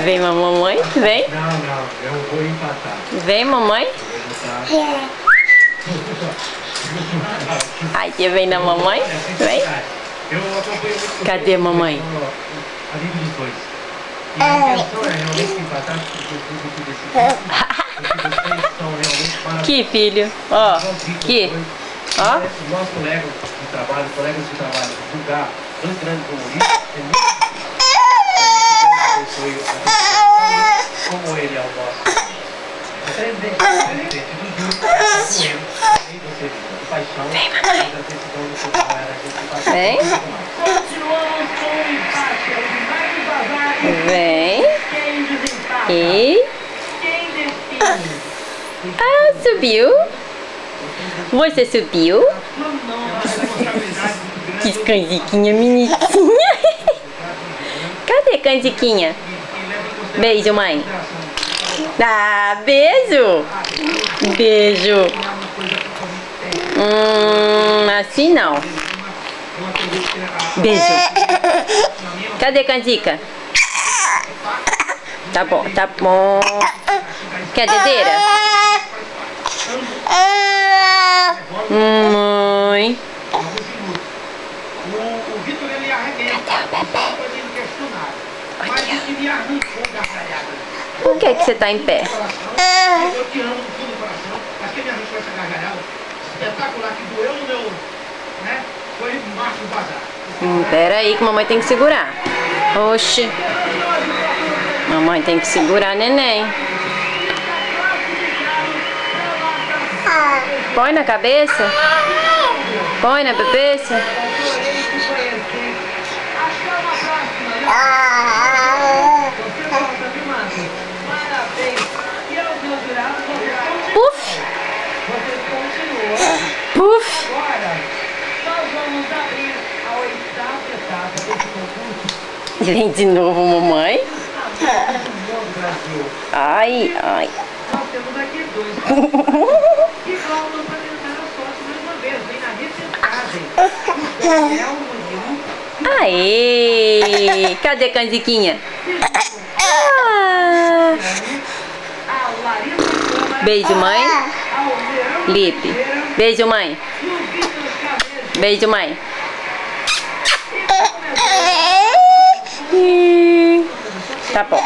Vem, mamãe, vem. Não, eu vou empatar. Vem, mamãe. Ai, que vem na mamãe. Vem. Cadê a mamãe? A vida dos dois. E a intenção é realmente empatar, porque eu fui decidido. Vocês são realmente maravilhosos. Que filho. Ó, aqui. Ó. O nosso colega de trabalho, colegas de trabalho, julgar dois grandes humoristas, é muito como ele é o nosso presidente do júri, de paixão, Vem. Vem. E... Ah, subiu. Você subiu? Que canjiquinha bonitinha. Cadê canjiquinha? Beijo, mãe. Ah, beijo. Beijo. Assim não. Beijo. Cadê canjica? Tá bom, tá bom. Quer dedeira? Mãe. Por que você tá em pé? Eu te amo do fundo do coração, mas quem me arranjou essa gargalhada espetacular que doeu no meu, né? Foi o Márcio Bazar. Pera aí que mamãe tem que segurar. Oxi. Mamãe tem que segurar, neném. Põe na cabeça. Põe na cabeça. Puf. Puf. Vem de novo, mamãe. Ai, ai. Nós temos aqui dois que vão nos apresentar a sorte mais uma vez. Vem na repescagem. É o Murilo. Aê! Cadê a canjiquinha? Ah. Beijo, mãe. Lipe. Beijo, mãe. Beijo, mãe. Tá bom.